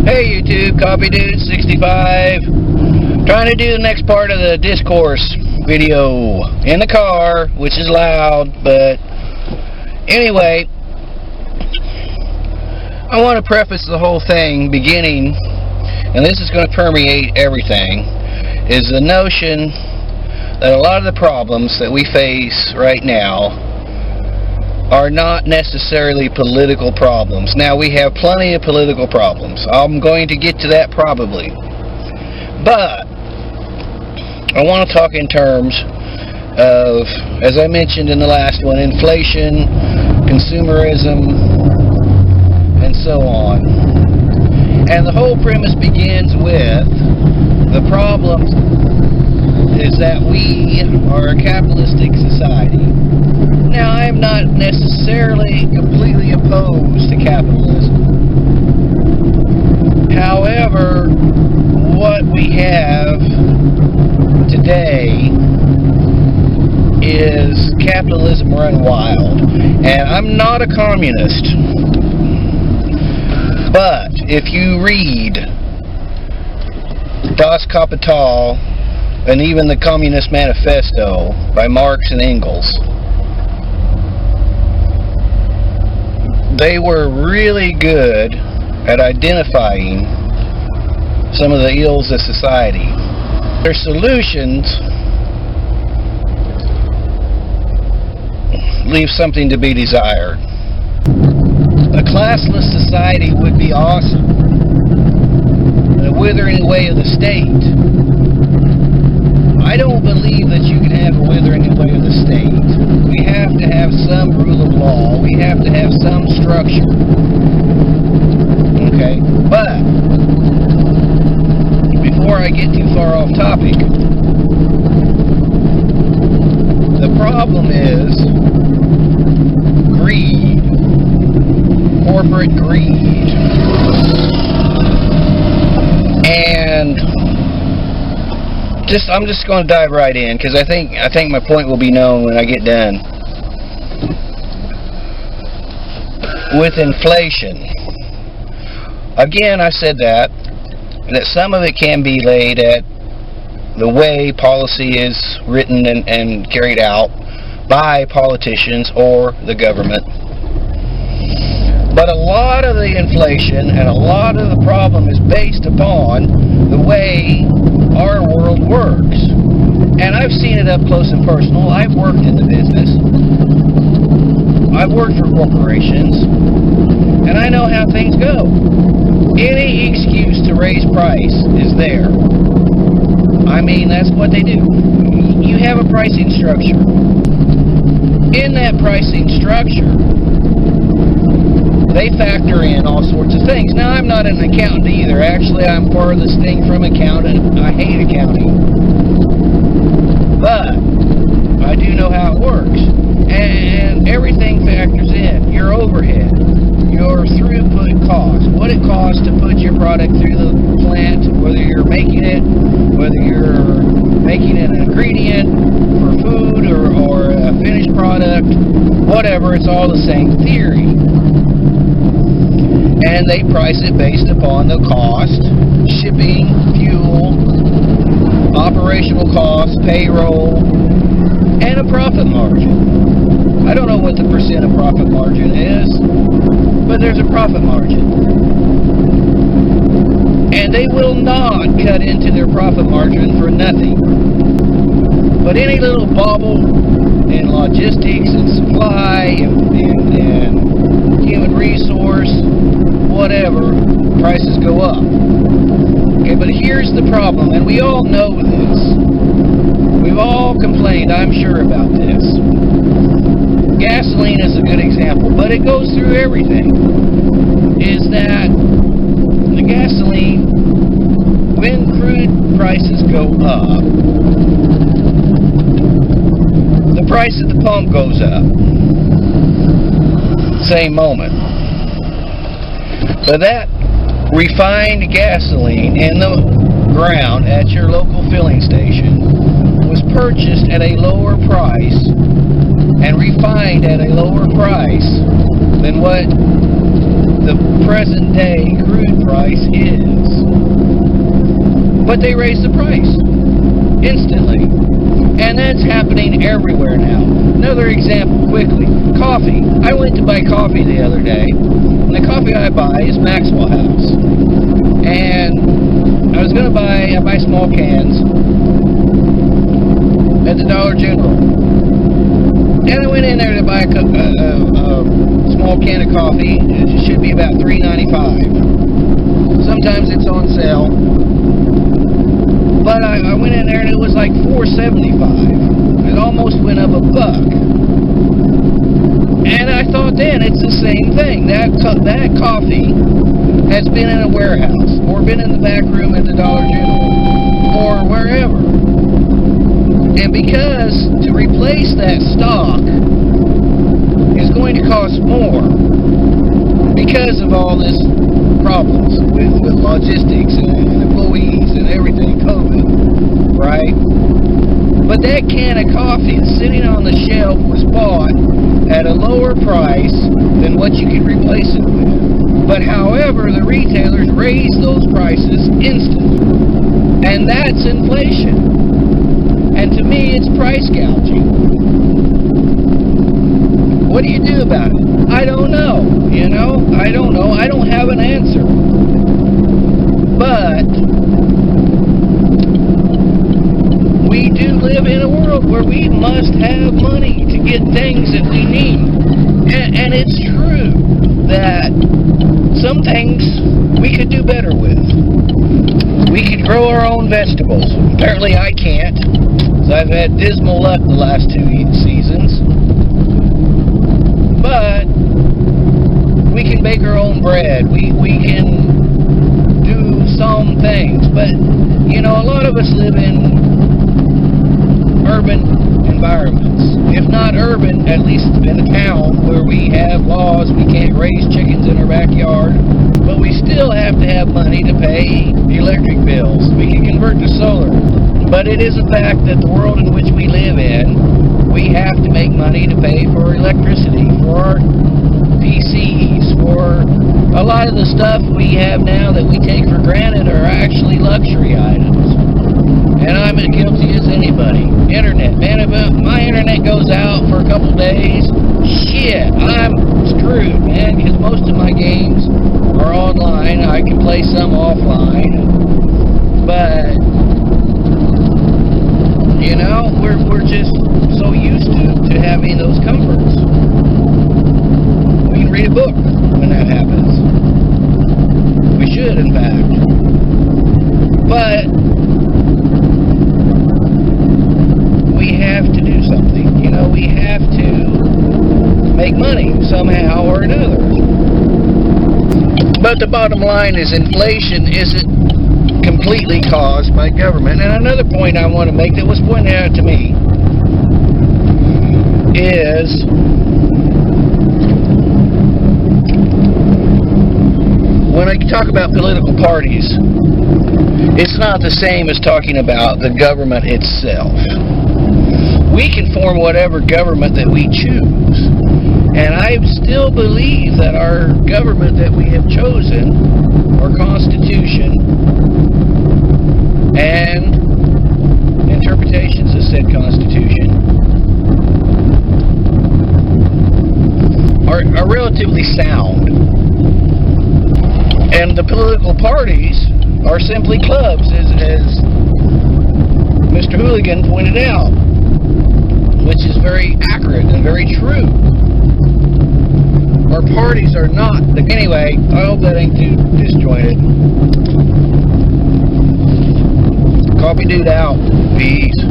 Hey YouTube, Coffee Dude 65. Trying to do the next part of the Discourse video in the car, which is loud, but anyway, I want to preface the whole thing beginning, and this is going to permeate everything, is the notion that a lot of the problems that we face right now are not necessarily political problems. Now, we have plenty of political problems. I'm going to get to that probably. But I want to talk in terms of, as I mentioned in the last one, inflation, consumerism, and so on. And the whole premise begins with the problem is that we are a capitalistic society. Now, I'm not necessarily completely opposed to capitalism. However, what we have today is capitalism run wild. And I'm not a communist. But if you read Das Kapital and even the Communist Manifesto by Marx and Engels, they were really good at identifying some of the ills of society. Their solutions leave something to be desired. A classless society would be awesome. The withering away of the state. I don't believe that you can have a withering away of the state. We have to have some rule of law. We have to have some structure. Okay? But before I get too far off topic, the problem is greed. Corporate greed. And I'm just going to dive right in, because I think my point will be known when I get done. With inflation, again, I said that some of it can be laid at the way policy is written and carried out by politicians or the government. But a lot of the inflation and a lot of the problem is based upon the way our world works. And I've seen it up close and personal. I've worked in the business. I've worked for corporations. And I know how things go. Any excuse to raise price is there. I mean, that's what they do. You have a pricing structure. In that pricing structure, they factor in all sorts of things. Now, I'm not an accountant either. Actually, I'm farthest thing from accountant. I hate accounting. But I do know how it works. And everything factors in. Your overhead, your throughput cost, what it costs to put your product through the plant, whether you're making it, whether you're making an ingredient for food or a finished product, whatever, it's all the same theory. And they price it based upon the cost, shipping, fuel, operational costs, payroll, and a profit margin. I don't know what the percent of profit margin is, but there's a profit margin. And they will not cut into their profit margin for nothing. But any little bobble in logistics and supply and human resource, whatever, prices go up. Okay, but here's the problem, and we all know this. We've all complained, I'm sure, about this. Gasoline is a good example, but it goes through everything. Is that the gasoline, when crude prices go up, the price at the pump goes up. Same moment. But that refined gasoline in the ground at your local filling station was purchased at a lower price and refined at a lower price than what the present day crude price is. But they raise the price instantly. And that's happening everywhere now. Another example, quickly. Coffee. I went to buy coffee the other day. And the coffee I buy is Maxwell House. And I was going to buy small cans at the Dollar General. And I went in there to buy a small can of coffee. It should be about $3.95. Sometimes it's on sale. But I went in there and it was like $4.75. It almost went up $1. And I thought then it's the same thing. That coffee has been in a warehouse or been in the back room at the Dollar General or wherever. And because to replace that stock is going to cost more because of all this problems with logistics and employees and everything, COVID, right? But that can of coffee is sitting on the shelf was bought at a lower price than what you could replace it with. But however, the retailers raise those prices instantly. And that's inflation. And to me, it's price gouging. What do you do about it? I don't know. I don't know. I don't have an answer. But we do live in a world where we must have money to get things that we need. And it's true that some things we could do better with. We could grow our own vegetables. Apparently I can't. So I've had dismal luck the last 2 seasons. But we can bake our own bread. We can do some things. But, a lot of us live in urban environments. If not urban, at least in a town where we have laws. We can't raise chickens in our backyard. But we still have to have money to pay electric bills. We can convert to solar. But it is a fact that the world in which we live in, we have to make money to pay for electricity, for our PCs, for a lot of the stuff we have now that we take for granted are actually luxury items. And I'm as guilty as anybody. Internet. Man, if my internet goes out for a couple days, shit, I'm screwed, man, because most of my games are online. I can play some offline. But we're just so used to having those comforts. We can read a book when that happens. We should, in fact. But we have to do something. We have to make money somehow or another. But the bottom line is inflation isn't completely caused by government. And another point I want to make that was pointed out to me is when I talk about political parties, it's not the same as talking about the government itself. We can form whatever government that we choose. And I still believe that our government that we have chosen, our Constitution, and interpretations of said Constitution are relatively sound. And the political parties are simply clubs, as Mr. Hooligan pointed out, which is very accurate and very true. Our parties are not the... Anyway, I hope that ain't too disjointed. Coffee Dude out. Peace.